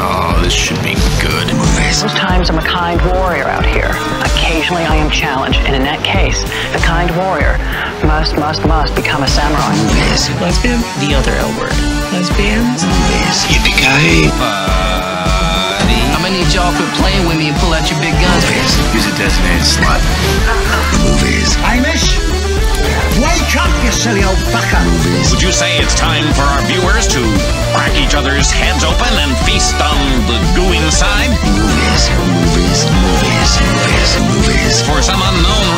Oh, this should be good. Movies. Most times I'm a kind warrior out here. Occasionally I am challenged, and in that case, the kind warrior must become a samurai. Movies. Lesbian? The other L word. Lesbians? Movies. Yippee-ki-yay. I'm gonna need y'all quit playing with me and pull out your big guns. Movies. Use a designated slot. Movies. Hamish? Wake up, you silly old fucker! Movies. Would you say it's time for our viewers to crack each other's heads open and feast on the goo inside? Movies. Movies. Movies. Movies. Movies. For some unknown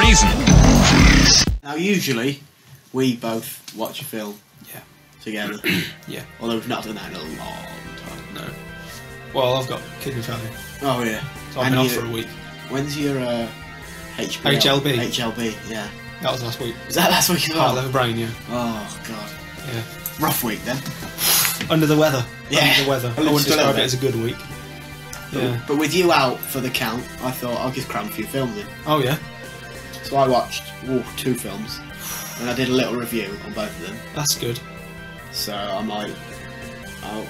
reason. Movies. Now, usually, we both watch a film together. Yeah. Although we've not done that in a long time. No. Well, I've got kidney failure, Oh, yeah. so I've been off for a week. When's your HBL? HLB. HLB, yeah. That was last week. Was that last week as Heart, well? liver, brain, yeah. Oh, God. Yeah. Rough week, then. Under the weather. Yeah. Under the weather. I A little wouldn't describe bit. it as a good week. Yeah. But with you out for the count, I thought I'll just cram a few films in. Oh, yeah? So I watched 2 films, and I did a little review on both of them. That's good. So I might...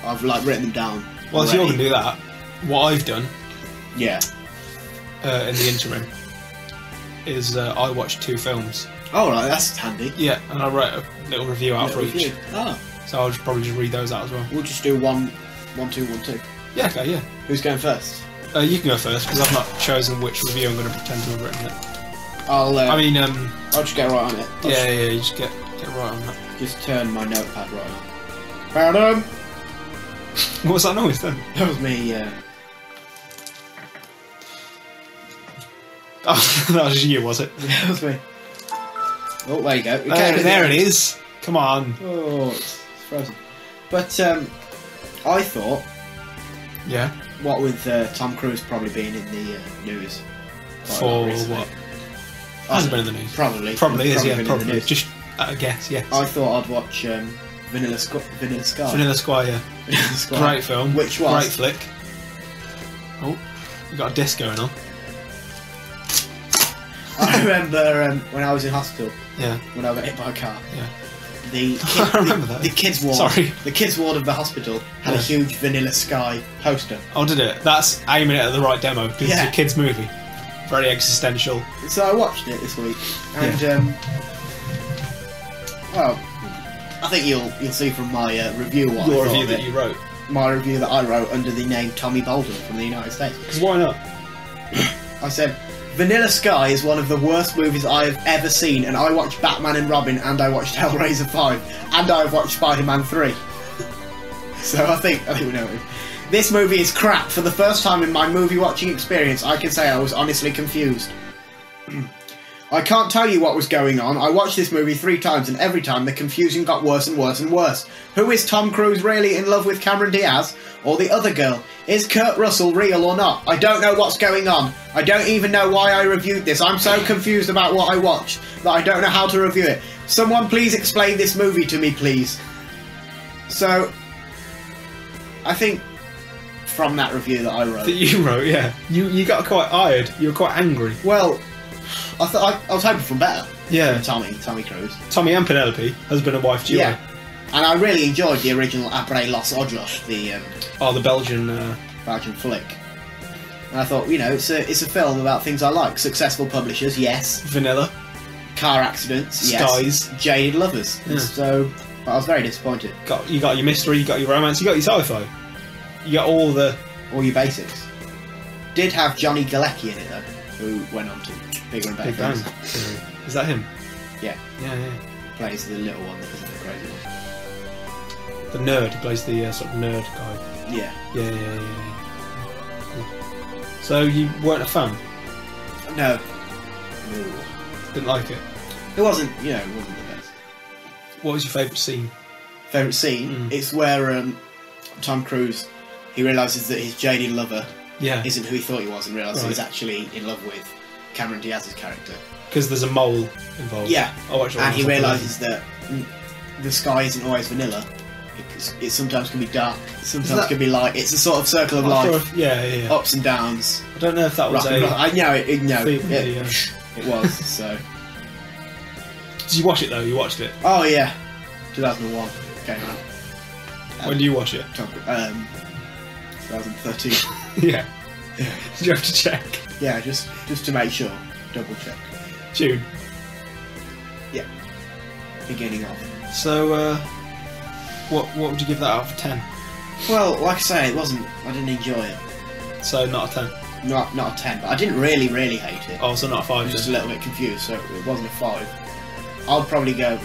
I've like written them down. Well, if you're already. going to do that, what I've done Yeah. in the interim is I watched 2 films. Oh, right, that's handy. Yeah, and I wrote a little review out for Little each. review. Oh, So I'll probably just read those out as well. we'll just do 1, 2, 1, 2. Yeah, okay, yeah. Who's going first? You can go first, because I've not chosen which review I'm going to pretend to have written it. I'll just get right on it. Yeah, you just get right on that. Just turn my notepad right on. Pardon? What was that noise then? That was me, Oh, that was you, was it? that was me. Oh, there you go. There it is. Come on. Oh, it's frozen. But, I thought, Yeah. what with Tom Cruise probably being in the news. quite a For lot recently. what? Hasn't been in the news. Probably. Probably is, yeah. been in the Probably. news. Just at a guess, yes. I thought I'd watch Vanilla Sky. Vanilla Squire. Vanilla Sky. Great film. Which was? Great flick. Oh, you got a disc going on. I remember when I was in hospital, Yeah. when I got hit by a car. Yeah. I remember that. The kids ward. Sorry. The kids ward of the hospital had a Yeah. huge Vanilla Sky poster. Oh, did it? That's aiming it at the right demo, because Yeah. it's a kid's movie. Very existential. So I watched it this week, and well, I think you'll see from my review what I Your thought review of that it. you wrote. My review that I wrote under the name Tommy Bolden from the United States. Because why not? I said, Vanilla Sky is one of the worst movies I have ever seen, and I watched Batman and Robin, and I watched Hellraiser 5, and I've watched Spider-Man 3. So I think we know it. This movie is crap. For the first time in my movie watching experience, I can say I was honestly confused. I can't tell you what was going on. I watched this movie 3 times, and every time the confusion got worse and worse and worse. Who is Tom Cruise really in love with Cameron Diaz? Or the other girl? Is Kurt Russell real or not? I don't know what's going on. I don't even know why I reviewed this. I'm so confused about what I watched that I don't know how to review it. Someone please explain this movie to me, please. So, I think from that review that I wrote... That you wrote, yeah. You got quite ired. You were quite angry. Well, I thought I was hoping for better. Yeah. From Tommy Cruise. Tommy and Penelope, husband and wife duo. Yeah. And I really enjoyed the original Après Los Ojos, the Oh, the Belgian... Belgian flick. And I thought, you know, it's a film about things I like. Successful publishers, yes. Vanilla. Car accidents, yes. Skies. Jaded lovers. Yeah. So, but I was very disappointed. You got your mystery, you got your romance, you got your sci-fi. You got all the... All your basics. Did have Johnny Galecki in it, though, who went on to bigger and better Big Bang things. Theory. Is that him? Yeah. Yeah. Plays the little one that isn't the crazy one. The nerd. He plays the sort of nerd guy. Yeah. Yeah. Cool. So you weren't a fan? No. Didn't like it? It wasn't, you know, it wasn't the best. What was your favourite scene? Favourite scene? It's where Tom Cruise, he realises that his jaded lover isn't who he thought he was, and realises he's actually in love with Cameron Diaz's character. Because there's a mole involved. Yeah. And he realises realises that the sky isn't always vanilla. It sometimes can be dark. Sometimes can be light. It's a sort of circle of life. Yeah. Ups and downs. I don't know if that was Rock and roll. I know it. No, yeah. It was. So. Did you watch it though? You watched it. Oh yeah, 2001 came out. When do you watch it? 2013. Yeah. Did you have to check? Yeah, just to make sure. Double check. June. Yeah. Beginning of. So, what would you give that out of 10? Well, like I say, I didn't enjoy it. So, not a 10? Not a 10, but I didn't really hate it. Oh, so not a 5? I was just a little bit confused, so it wasn't a 5. I'll probably go,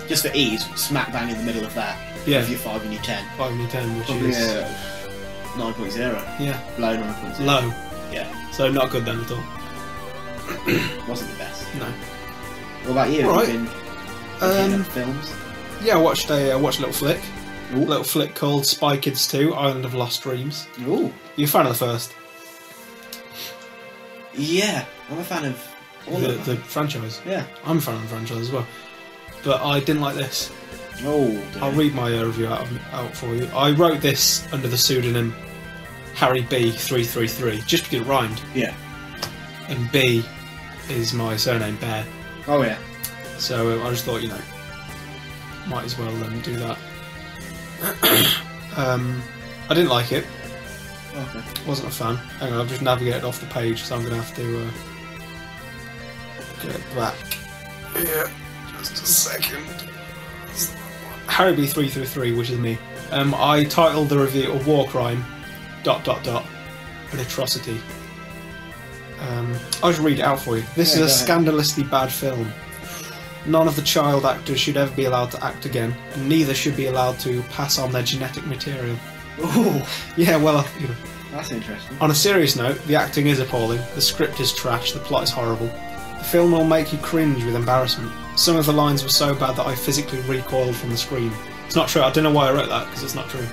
just for ease, smack bang in the middle of that. Yeah. With your 5 and your 10. 5 and your 10, which Probably is... 9.0. Yeah. Low 9.0. Low. Yeah. So, not good then at all? Wasn't the best. No. What about you? Right. Have you been looking at films? Yeah, I watched a little flick. Ooh. A little flick called Spy Kids 2, Island of Lost Dreams. Ooh. You a fan of the first? Yeah, I'm a fan of all of The them. franchise? Yeah. I'm a fan of the franchise as well. But I didn't like this. Oh, dear. I'll read my review out for you. I wrote this under the pseudonym Harry B 333, just because it rhymed. Yeah. And B is my surname, Bear. Oh, yeah. So I just thought, you know, might as well do that. I didn't like it. Okay. Wasn't a fan. Hang on, I've just navigated off the page, so I'm going to have to get it back. Yeah, just a second. Harry B 333, which is me. I titled the review a war crime, ... an atrocity. I'll just read it out for you. This is a scandalously bad film. None of the child actors should ever be allowed to act again, and neither should be allowed to pass on their genetic material. Ooh, Yeah, well, you know. that's interesting. On a serious note, the acting is appalling, the script is trash, the plot is horrible. The film will make you cringe with embarrassment. Some of the lines were so bad that I physically recoiled from the screen. It's not true, I don't know why I wrote that, because it's not true.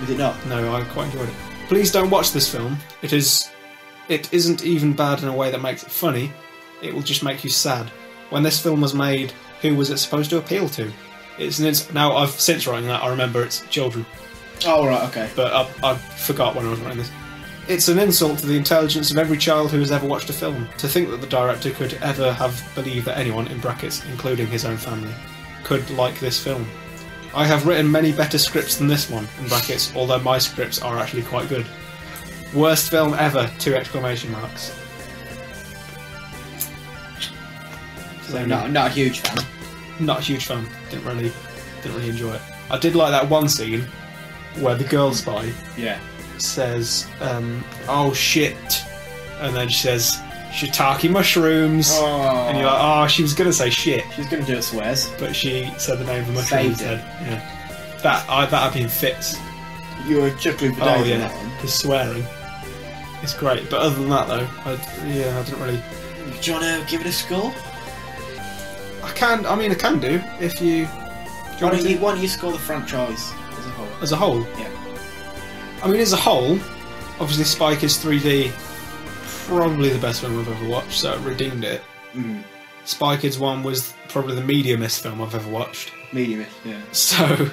Is it not? No, I quite enjoyed it. Please don't watch this film. It isn't even bad in a way that makes it funny, it will just make you sad. When this film was made, who was it supposed to appeal to? Now, I've since writing that, I remember it's children. Oh, right, okay. But I forgot when I was writing this. It's an insult to the intelligence of every child who has ever watched a film. To think that the director could ever have believed that anyone, in brackets, including his own family, could like this film. I have written many better scripts than this one, in brackets, although my scripts are actually quite good. Worst film ever, 2 exclamation marks. So not a huge fan. Not a huge fan. Didn't really enjoy it. I did like that one scene where the girl spy Yeah. says, "Oh shit," and then she says, "Shiitake mushrooms," Oh. and you're like, "Oh, she was gonna say shit," She's going to do it swears. but she said the name of the mushroom Saved instead. Yeah, that'd be in fits. You were chuckling for Oh days on yeah, that one. the swearing. It's great, but other than that though, I didn't really. Do you want to give it a score? I can do if you. Why don't you score the franchise as a whole? As a whole, Yeah. I mean, as a whole, obviously Spy Kids 3D, probably the best film I've ever watched, so it redeemed it. Mm. Spy Kids 1 was probably the mediumest film I've ever watched. Medium, yeah. So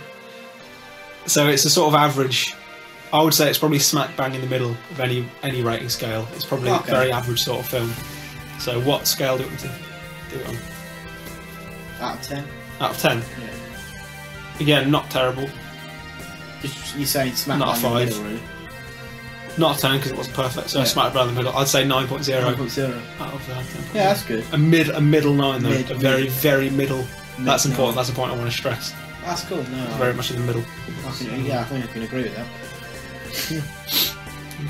it's a sort of average. I would say it's probably smack bang in the middle of any rating scale. It's probably a very average sort of film. So what scale do you want me to do it on? Out of 10? Out of 10? Yeah. Again, not terrible. You're saying smack Not a bang in the 5. middle, really? Not a 10 because it wasn't perfect, so Yeah. smack bang in the middle. I'd say 9.0. 9.0. Out of 10. Yeah, that's good. A middle 9 though. Mid, a very, mid. very middle. That's Mid important. 9. That's a point I want to stress. That's cool. No, Very much in the middle. I think I can agree with that.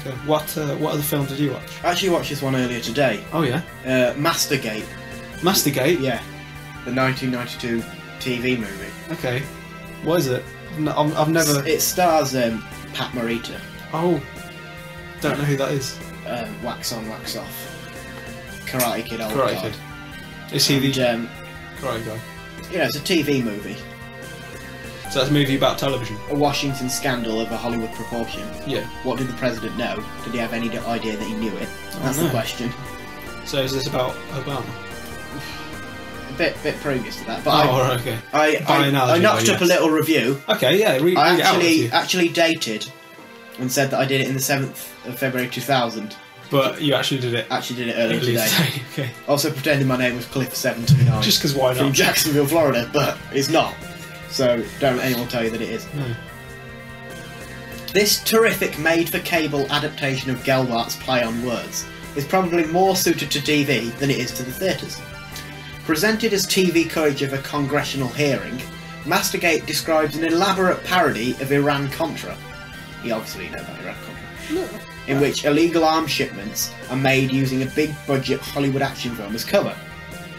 Okay. What other film did you watch? I actually watched this one earlier today. Oh yeah. Mastergate. Mastigate? Yeah. The 1992 TV movie. Okay. What is it? I've never. It stars Pat Morita. Oh. Don't know who that is. Wax on, wax off. Karate Kid. Old Karate guy. Kid. Is he the And, Karate guy? yeah, it's a TV movie. So that's a movie about television. A Washington scandal of a Hollywood proportion. Yeah. What did the president know? Did he have any idea that he knew it? That's no. the question. So is this about Obama? A bit previous to that, but Right, okay. By I analogy, knocked though, up a yes. little review. Okay, yeah. Read I it out with you. actually dated and said that I did it in the 7th of February 2000. But you actually did it. Actually did it earlier early today. Okay. Also pretending my name was Cliff729. Just because why From not? Jacksonville, Florida, but it's not. So don't anyone tell you that it is. No. This terrific made-for-cable adaptation of Gelbart's play on words is probably more suited to TV than it is to the theatres. Presented as TV coverage of a congressional hearing, Mastergate describes an elaborate parody of Iran-Contra. You obviously know about Iran-Contra. In which illegal arms shipments are made using a big-budget Hollywood action film as cover.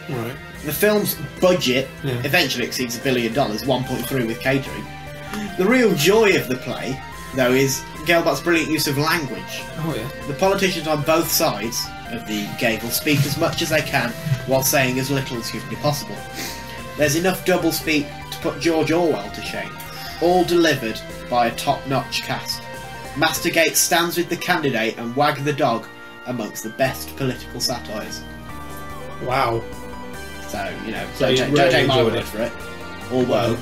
Right. The film's budget eventually exceeds $1 billion, 1.3 with catering. The real joy of the play, though, is Gelbart's brilliant use of language. Oh yeah. The politicians on both sides of the gable speak as much as they can while saying as little as humanly possible. There's enough doublespeak to put George Orwell to shame, all delivered by a top-notch cast. Mastergate stands with the candidate and Wag the Dog amongst the best political satires. Wow. So, you know, So don't you take really my enjoyed word it? for it. Although,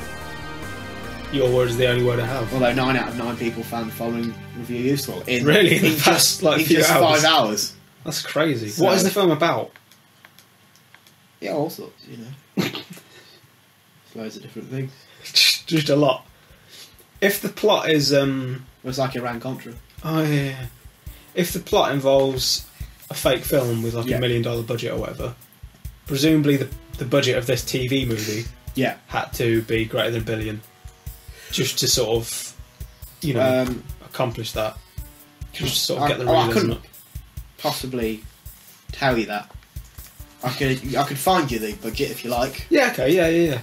Your word is the only word I have. 9 out of 9 people found the following review useful. Really? In the past, like, in few just hours? 5 hours. That's crazy. So- What is the film about? Yeah, all sorts, you know. Loads of different things. Just a lot. If the plot is It's like Iran-Contra. oh yeah. If the plot involves a fake film with like Yeah. $1 million budget or whatever, presumably the budget of this TV movie Yeah. had to be greater than $1 billion, just to sort of, you know, accomplish that. Just to sort of get the I realism couldn't up. possibly tell you that. I could find you the budget if you like. Yeah. Okay. Yeah.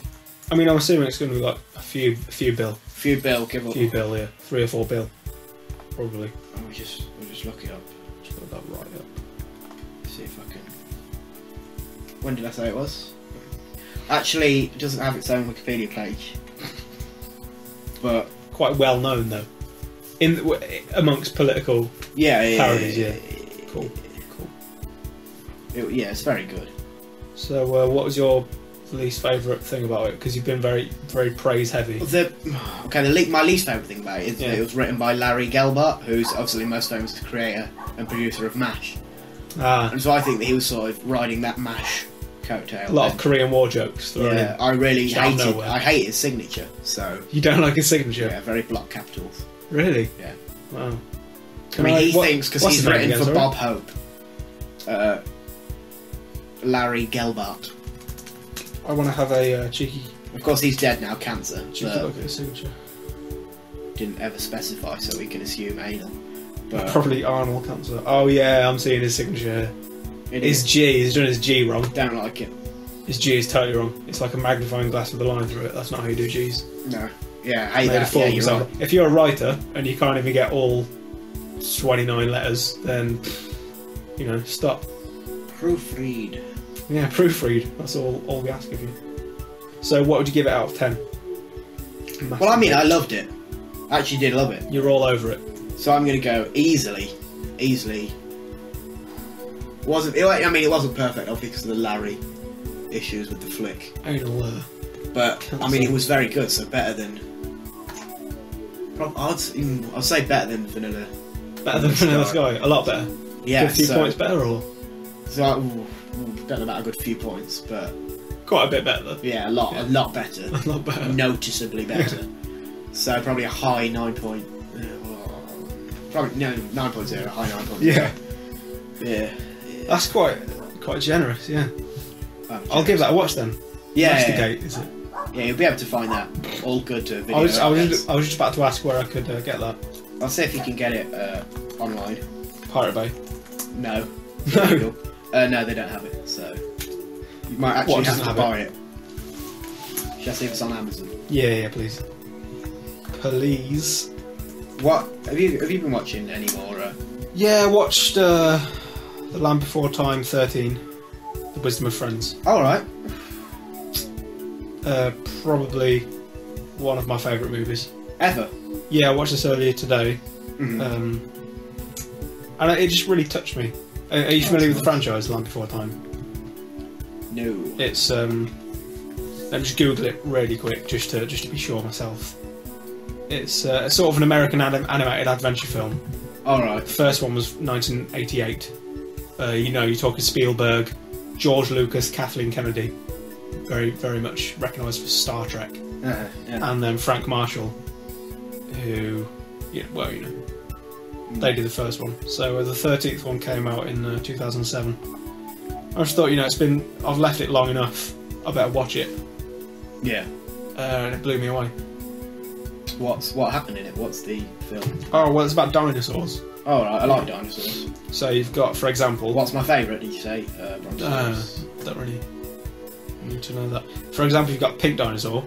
I mean, I'm assuming it's going to be like a few bill, Few bill, give up. yeah, 3 or 4 bill, probably. We'll just look it up. Just got that right up. See if I can. When did I say it was? Actually, it doesn't have its own Wikipedia page. But Quite well known though, amongst political parodies. Yeah. Cool. It's very good. So, what was your least favourite thing about it? Because you've been very, very praise heavy. My least favourite thing about it is Yeah. that it was written by Larry Gelbart, who's obviously most famous as creator and producer of MASH. And so I think that he was sort of riding that MASH coattail. A lot of Korean War jokes thrown Yeah, in. I really Out of hated. nowhere. I hate his signature. So You don't like his signature? yeah, very block capitals. Really? Yeah. Wow. I mean, he thinks because what's he's his name written again, for sorry? Bob Hope. Larry Gelbart. I want to have a cheeky Of course, he's dead now, cancer. look But at his signature. didn't ever specify, so we can assume anal. But Probably Arnold cancer. Oh yeah, I'm seeing his signature. it His is. G, he's done his G wrong. Don't like it. His G is totally wrong. It's like a magnifying glass with a line through it. That's not how you do G's. No. Yeah, I hate Made a that. fool Yeah, of you're himself. right. If you're a writer and you can't even get all 29 letters, then you know, stop. Proofread. Yeah, proofread. That's all we ask of you. So, what would you give it out of 10? Well, I mean, I loved it. I actually did love it. You're all over it. So I'm going to go easily. Wasn't it? I mean, it wasn't perfect, obviously, because of the Larry issues with the flick. Anal. But I mean, it was very good. So better than. I'd say better than Vanilla. Better than Vanilla Sky. A lot better. Yeah. Good few so, points better, or So I don't know about a good few points, but quite a bit better. Though. yeah, a lot better. A lot better. Noticeably better. So probably a high 9 point. Probably no 9.0, a high 9.0. Yeah. Yeah. That's quite generous. Yeah. I'll give that a watch then. Yeah. Investigate, is it? Yeah, you'll be able to find that all good to video. I was just about to ask where I could get that. I'll see if you can get it online. Pirate Bay. No. No. No, they don't have it. So you might actually What have doesn't to have buy it. Shall I see if it's on Amazon? Yeah, please. Please. What have you been watching any more? Yeah, I watched The Land Before Time 13, The Wisdom of Friends. All right. Probably one of my favourite movies. Ever. Yeah, I watched this earlier today, Mhm. and it just really touched me. Are you familiar with the franchise Land Before Time? No. It's let me just Google it really quick just to be sure myself. It's sort of an American animated adventure film. All right. The first one was 1988. You're talking Spielberg, George Lucas, Kathleen Kennedy, very very much recognised for Star Trek, Yeah. and then Frank Marshall, who Yeah, well, you know, they did the first one. So the 13th one came out in 2007. I just thought, you know, I've left it long enough. I better watch it. Yeah. And it blew me away. What happened in it? What's the film? Oh well, it's about dinosaurs. Oh right, I like dinosaurs. So you've got, for example, What's my favourite? Did you say? Brontosaurus. don't really need to know that. For example, you've got Pink Dinosaur.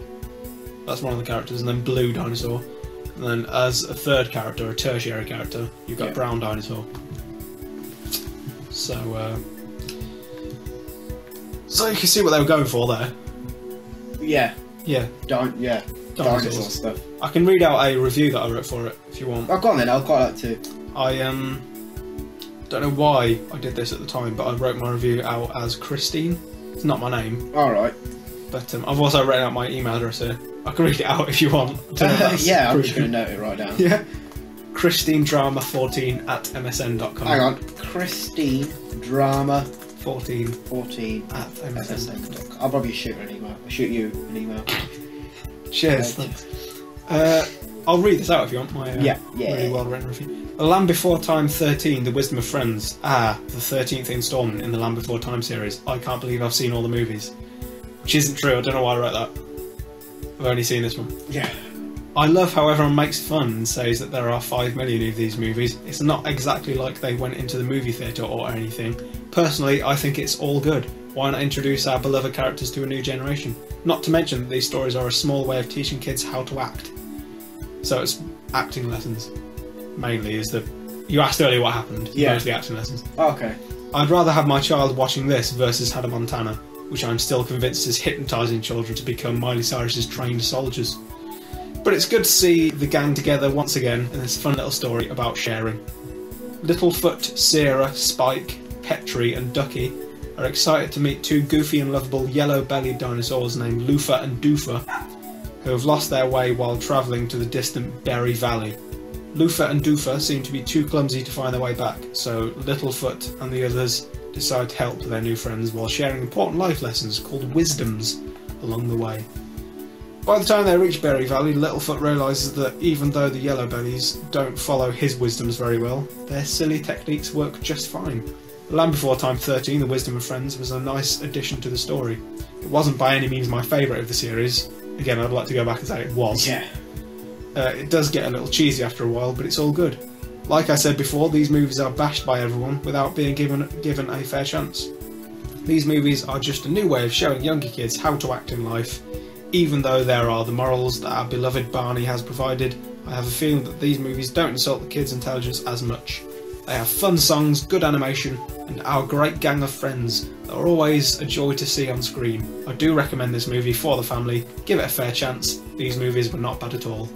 That's one of the characters, and then Blue Dinosaur. And then as a third character, a tertiary character, you've got Brown Dinosaur. So you can see what they were going for there. Yeah. Yeah. Dinosaur stuff. I can read out a review that I wrote for it if you want. Oh, go on then. I'll quite like to. I don't know why I did this at the time, but I wrote my review out as Christine. It's not my name. All right. But I've also written out my email address here. I can read it out if you want. Yeah, I'm just going to note it right down. Yeah. ChristineDrama14@msn.com. Hang on. Christine Drama 14 at msn.com. I'll probably shoot her an email. I'll shoot you an email. Cheers. Thanks. I'll read this out if you want. My really well written review. The Land Before Time 13, The Wisdom of Friends. The 13th instalment in the Land Before Time series. I can't believe I've seen all the movies. Which isn't true. I don't know why I wrote that. I've only seen this one. Yeah. I love how everyone makes fun and says that there are 5 million of these movies. It's not exactly like they went into the movie theatre or anything. Personally, I think it's all good. Why not introduce our beloved characters to a new generation? Not to mention that these stories are a small way of teaching kids how to act. So it's acting lessons, mainly, is the... You asked earlier what happened. Yeah. Mostly acting lessons. Okay. I'd rather have my child watching this versus Hannah Montana, which I'm still convinced is hypnotising children to become Miley Cyrus's trained soldiers. But it's good to see the gang together once again in this fun little story about sharing. Littlefoot, Sarah, Spike, Petrie and Ducky are excited to meet 2 goofy and lovable yellow-bellied dinosaurs named Lufa and Doofa, who have lost their way while travelling to the distant Berry Valley. Lufa and Doofa seem to be too clumsy to find their way back, so Littlefoot and the others decide to help their new friends while sharing important life lessons called wisdoms along the way. By the time they reach Berry Valley, Littlefoot realises that even though the Yellowbellies don't follow his wisdoms very well, their silly techniques work just fine. The Land Before Time 13, The Wisdom of Friends, was a nice addition to the story. It wasn't by any means my favourite of the series. Again, I'd like to go back and say it was. Yeah. It does get a little cheesy after a while, but it's all good. Like I said before, these movies are bashed by everyone without being given a fair chance. These movies are just a new way of showing younger kids how to act in life. Even though there are the morals that our beloved Barney has provided, I have a feeling that these movies don't insult the kids' intelligence as much. They have fun songs, good animation, and our great gang of friends that are always a joy to see on screen. I do recommend this movie for the family. Give it a fair chance. These movies were not bad at all.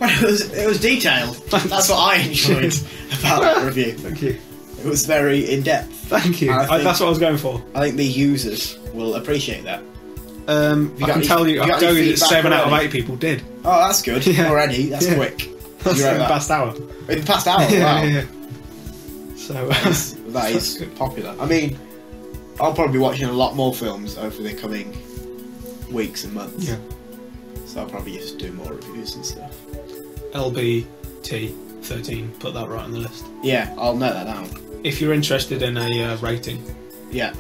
Well, it was detailed. That's what I enjoyed about that review. Thank you. It was very in-depth. Thank you. That's what I was going for. I think the users will appreciate that. I can tell you that 7 out of 8 people did. Oh, that's good. Yeah. Already. That's quick. That's in the past hour. In the past hour? Wow. Yeah. So that is popular. I mean, I'll probably be watching a lot more films over the coming weeks and months. Yeah. So I'll probably just do more reviews and stuff. LBT 13, put that right on the list. Yeah, I'll note that down. If you're interested in a rating. Yeah.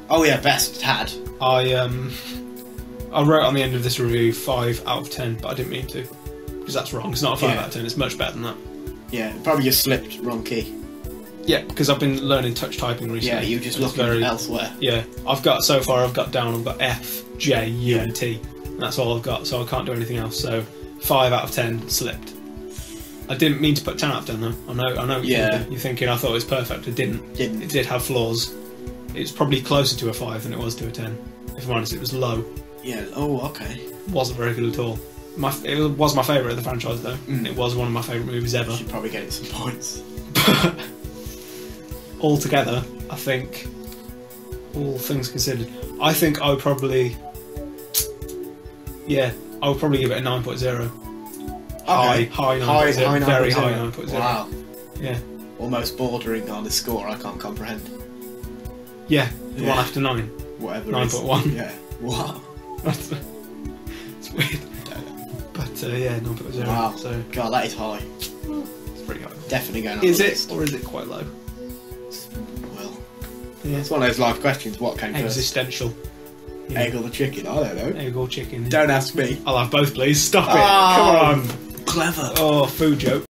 Oh yeah, best had. I wrote on the end of this review 5 out of 10, but I didn't mean to. Because that's wrong. It's not a 5 out of 10, it's much better than that. Yeah, probably just slipped wrong key. Yeah, because I've been learning touch typing recently. Yeah, you're just looking elsewhere. Yeah, I've got F, J, U and T. And that's all I've got, so I can't do anything else. So 5 out of 10 slipped. I didn't mean to put 10 out of 10 though. I know what you're thinking I thought it was perfect. It didn't. It did have flaws. It's probably closer to a 5 than it was to a 10. If I'm honest, it was low. Yeah, oh, okay. Wasn't very good at all. It was my favourite of the franchise though. It was one of my favourite movies ever. You should probably get it some points. Altogether, I think, all things considered, I think I would probably... Yeah, I would probably give it a 9.0. Okay. High 9.0. Very high 9.0. Wow. Yeah. Almost bordering on the score I can't comprehend. Yeah, the one after 9. Whatever. 9.1. Yeah. Wow. It's weird. But yeah, 0.0. Wow. So God, that is high. it's pretty high. Definitely going on Is the it, list. or is it quite low? Well, Yeah. it's one of those life questions. What came first? Existential. Yeah. Egg or the chicken? I don't know. Egg or chicken. Don't ask me. I'll have both, please. Stop it. Oh. Come on. Clever. Oh, food joke.